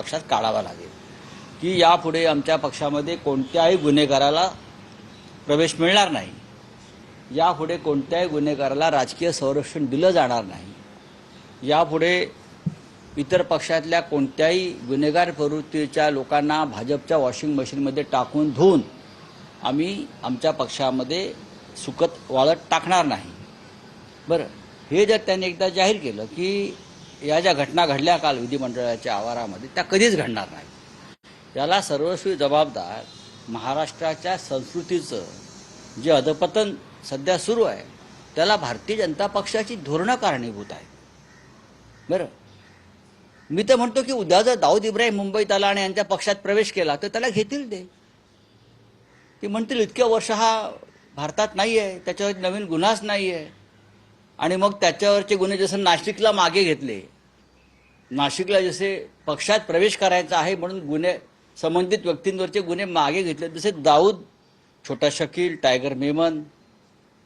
लक्षात काढावा लागेल की यापुढे आमच्या पक्षामध्ये कोणत्याही गुन्हेगाराला प्रवेश मिळणार नाही. यापुढे कोणत्याही गुन्हेगाराला राजकीय संरक्षण दिलं जाणार नाही. यापुढे इतर पक्षातल्या कोणत्याही गुन्हेगार प्रवृत्तीच्या लोकांना भाजपच्या वॉशिंग मशीनमध्ये टाकून धुवून आम्ही आमच्या पक्षामध्ये सुकत वाळत टाकणार नाही. बरं, हे जर त्यांनी एकदा जाहीर केलं की या ज्या घटना घडल्या काल विधिमंडळाच्या आवारामध्ये त्या कधीच घडणार नाही, याला सर्वस्वी जबाबदार महाराष्ट्राच्या संस्कृतीचं जे अधपतन सध्या सुरू आहे त्याला भारतीय जनता पक्षाची धोरणं कारणीभूत आहेत. बरं, मी तर म्हणतो की उद्या जर दाऊद इब्राहिम मुंबईत आला आणि यांच्या पक्षात प्रवेश केला तर त्याला घेतील ते म्हणतील इतक्या वर्ष हा भारतात नाही आहे, त्याच्यावर नवीन गुन्हाच नाही आहे. आणि मग त्याच्यावरचे गुन्हे जसं नाशिकला मागे घेतले, नाशिकला जसे पक्षात प्रवेश करायचा आहे म्हणून गुन्हे संबंधित व्यक्तींवरचे गुन्हे मागे घेतले, जसे दाऊद, छोटा शकील, टायगर मेमन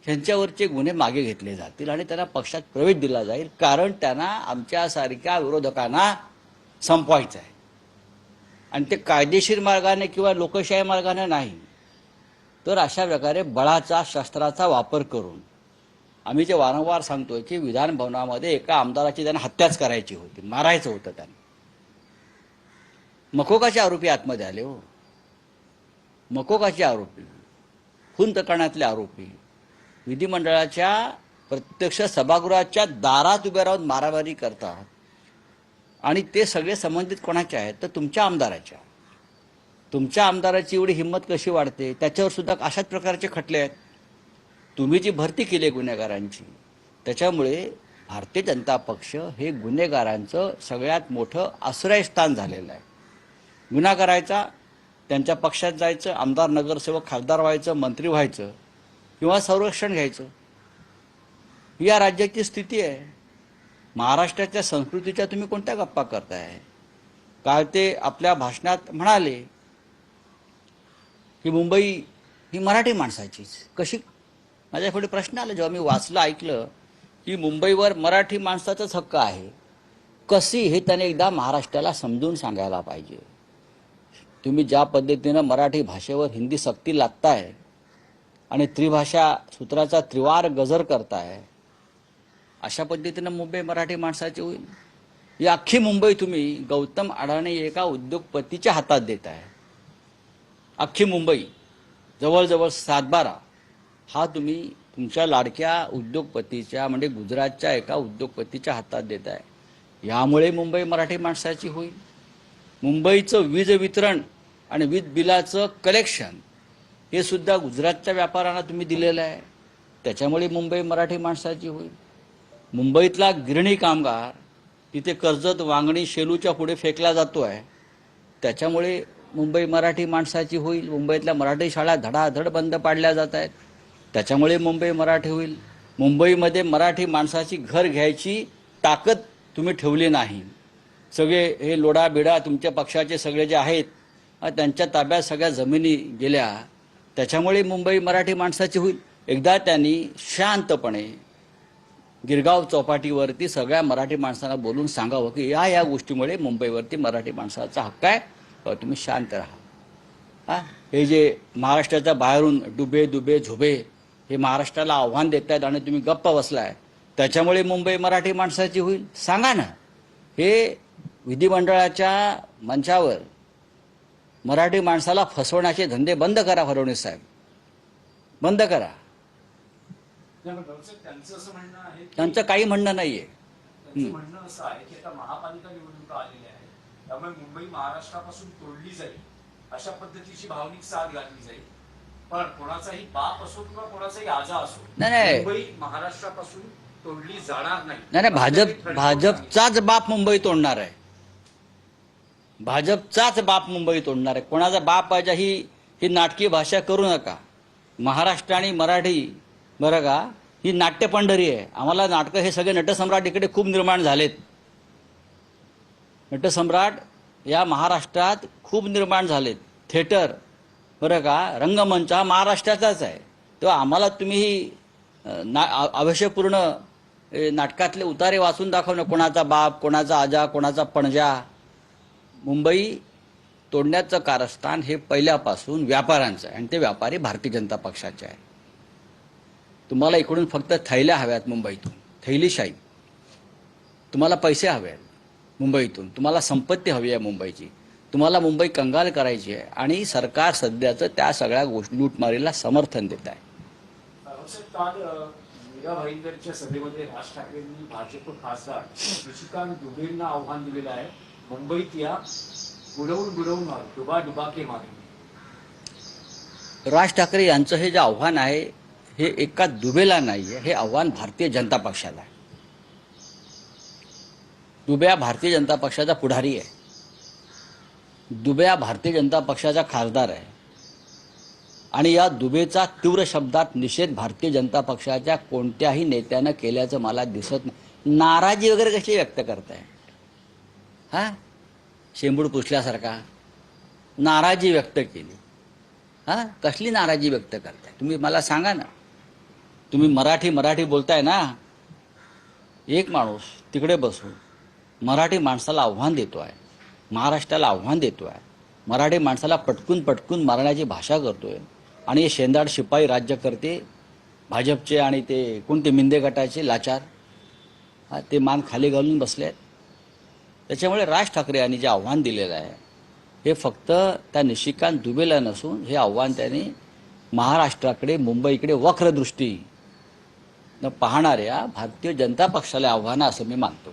ह्यांच्यावरचे गुन्हे मागे घेतले जातील आणि त्यांना पक्षात प्रवेश दिला जाईल, कारण त्यांना आमच्यासारख्या विरोधकांना संपवायचं आहे. आणि ते कायदेशीर मार्गाने किंवा लोकशाही मार्गाने नाही, तर अशा प्रकारे बळाचा, शस्त्राचा वापर करून. आम्ही जे वारंवार सांगतोय की विधान भवनामध्ये एका आमदाराची त्यांना हत्याच करायची होती, मारायचं होतं त्यांना. मकोकाचे आरोपी आतमध्ये आले हो, मकोकाचे आरोपी, खून प्रकरणातले आरोपी विधिमंडळाच्या प्रत्यक्ष सभागृहाच्या दारात उभे राहून मारामारी करतात. आणि ते सगळे संबंधित कोणाचे आहेत तर तुमच्या आमदाराच्या. तुमच्या आमदाराची एवढी हिंमत कशी वाढते? त्याच्यावर सुद्धा अशाच प्रकारचे खटले आहेत. तुम्ही जी भरती केली गुन्हेगारांची, त्याच्यामुळे भारतीय जनता पक्ष हे गुन्हेगारांचं सगळ्यात मोठं आश्रयस्थान झालेलं आहे. गुन्हा करायचा, त्यांच्या पक्षात जायचं, आमदार, नगरसेवक, खासदार व्हायचं, मंत्री व्हायचं किंवा संरक्षण घ्यायचं. ही या राज्याची स्थिती आहे. महाराष्ट्राच्या संस्कृतीच्या तुम्ही कोणत्या गप्पा करताय? काल ते आपल्या भाषणात म्हणाले की मुंबई ही मराठी माणसाचीच. कशी? माझ्या पुढे प्रश्न आला जेव्हा मी वाचलं, ऐकलं की मुंबईवर मराठी माणसाचाच हक्क आहे. कशी? हे त्याने एकदा महाराष्ट्राला समजून सांगायला पाहिजे. तुम्ही ज्या पद्धतीनं मराठी भाषेवर हिंदी सक्ती लादताय आणि त्रिभाषा सूत्राचा त्रिवार गजर करताय, अशा पद्धतीनं मुंबई मराठी माणसाची होईल? ही अख्खी मुंबई तुम्ही गौतम अडाणी एका उद्योगपतीच्या हातात देताय. अख्खी मुंबई जवळजवळ 7-12 हा तुम्ही तुमच्या लाडक्या उद्योगपतीच्या म्हणजे गुजरातच्या एका उद्योगपतीच्या हातात देताय. यामुळे मुंबई मराठी माणसाची होईल? मुंबईचं वीज वितरण आणि वीज बिलाचं कलेक्शन हे सुद्धा गुजरातच्या व्यापाऱ्यांना तुम्ही दिलेलं आहे, त्याच्यामुळे मुंबई मराठी माणसाची होईल? मुंबईतला गिरणी कामगार तिथे कर्जत, वांगणी, शेलूच्या पुढे फेकला जातो आहे, त्याच्यामुळे मुंबई मराठी माणसाची होईल? मुंबईतल्या मराठी शाळा धडाधड बंद पाडल्या जात आहेत, त्याच्यामुळे मुंबई मराठी होईल? मुंबईमध्ये मराठी माणसाची घर घ्यायची ताकद तुम्ही ठेवली नाही. सगळे हे लोडा बिडा तुमच्या पक्षाचे सगळे जे आहेत त्यांच्या ताब्यात सगळ्या जमिनी गेल्या, त्याच्यामुळे मुंबई मराठी माणसाची होईल? एकदा त्यांनी शांतपणे गिरगाव चौपाटीवरती सगळ्या मराठी माणसांना बोलून सांगावं की या गोष्टीमुळे मुंबईवरती मराठी माणसाचा हक्क आहे, तुम्ही शांत राहा. हे जे महाराष्ट्राच्या बाहेरून डुबे डुबे झुबे हे महाराष्ट्राला आव्हान देत आहेत आणि तुम्ही गप्प बसलाय, त्याच्यामुळे मुंबई मराठी माणसाची होईल? सांगा ना. हे विधिमंडळाच्या मंचावर मराठी माणसाला फसवण्याचे धंदे बंद करा फडणवीस साहेब, बंद करा. त्यांचं काही म्हणणं नाहीये. त्यांचं म्हणणं असं आहे की आता महापालिका निवडणुका आलेल्या आहेत, त्यामुळे मुंबई महाराष्ट्रापासून तोडली जाईल अशा पद्धतीची भावनिक साथ घातली जाईल. पण कोणाचाही बाप असो किंवा कोणाचाही आजा असो, मुंबई महाराष्ट्रापासून तोडली जाणार नाही. नाही, भाजपचाच बाप मुंबई तोडणार आहे. भाजपचाच बाप मुंबई तोडणार आहे. कोणाचा बाप पाहिजे ही नाटकी भाषा करू नका. महाराष्ट्र आणि मराठी बरं का ही नाट्यपंढरी आहे. आम्हाला नाटकं हे सगळे नटसम्राट इकडे खूप निर्माण झालेत. नटसम्राट या महाराष्ट्रात खूप निर्माण झालेत. थिएटर बरं का, रंगमंच हा महाराष्ट्राचाच आहे. तेव्हा आम्हाला तुम्ही आवश्यकपूर्ण नाटकातले उतारे वाचून दाखवणं, कोणाचा बाप, कोणाचा आजा, कोणाचा पणजा, मुंबई तोडण्याचं कारस्थान हे पहिल्यापासून व्यापाऱ्यांचं आहे आणि ते व्यापारी भारतीय जनता पक्षाचे आहे. तुम्हाला इकडून फक्त थैल्या हव्यात मुंबईतून, थैलीशाही. तुम्हाला पैसे हवे आहेत मुंबईतून, तुम्हाला संपत्ती हवी आहे मुंबईची, तुम्हाला मुंबई कंगाल करायची आहे आणि सरकार सध्याचं त्या सगळ्या गोष्टी लूटमारीला समर्थन देत आहे. साहेब, काल मीरा भाईंदरच्या सभेमध्ये राज ठाकरेंनी भाजप खासदार निशिकांत दुबेंना आव्हान दिलेलं आहे, मुंबईत या बुडवून डुबा के मारेंगे. राज ठाकरे यांचं हे जे आव्हान आहे हे एका दुबेला नाही आहे, हे आव्हान भारतीय जनता पक्षाला आहे. दुबे भारतीय जनता पक्षाचा पुढारी आहे, दुबे भारतीय जनता पक्षाचा खासदार आहे आणि या दुबेचा तीव्र शब्दात निषेध भारतीय जनता पक्षाच्या कोणत्याही नेत्यानं केल्याचं मला दिसत नाही. नाराजी वगैरे कशी व्यक्त करताय? हां, शेंबूड पुसल्यासारखा नाराजी व्यक्त केली. हां, कसली नाराजी व्यक्त करताय तुम्ही मला सांगा ना. तुम्ही मराठी बोलताय ना. एक माणूस तिकडे बसून मराठी माणसाला आव्हान देतो आहे, महाराष्ट्राला आव्हान देतो आहे, मराठी माणसाला पटकून मारण्याची भाषा करतोय आणि हे शेंदाड शिपाई राज्यकर्ते भाजपचे आणि ते कोणते मिंदे गटाचे लाचार ते मान खाली घालून बसले आहेत. त्याच्यामुळे राज ठाकरे यांनी जे आव्हान दिलेलं आहे हे फक्त त्या निशिकांत दुबेला नसून हे आव्हान त्यांनी महाराष्ट्राकडे, मुंबईकडे वक्रदृष्टी न पाहणाऱ्या भारतीय जनता पक्षाला आव्हान असं मी मानतो.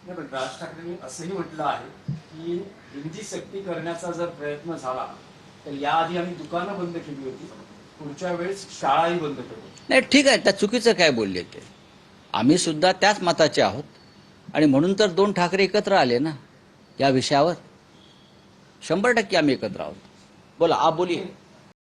नाही, पण राज ठाकरेंनी असंही म्हटलं आहे की हिंदी सक्ती करण्याचा जर प्रयत्न झाला तर याआधी आम्ही दुकानं बंद केली होती, पुढच्या वेळेस शाळाही बंद करू. नाही, ठीक आहे, त्या चुकीचं काय बोलले ते. आम्ही सुद्धा त्याच मताचे आहोत आणि म्हणून तर 2 ठाकरे एकत्र आले ना या विषयावर. 100% आम्ही एकत्र आहोत. बोला, आप बोलिए.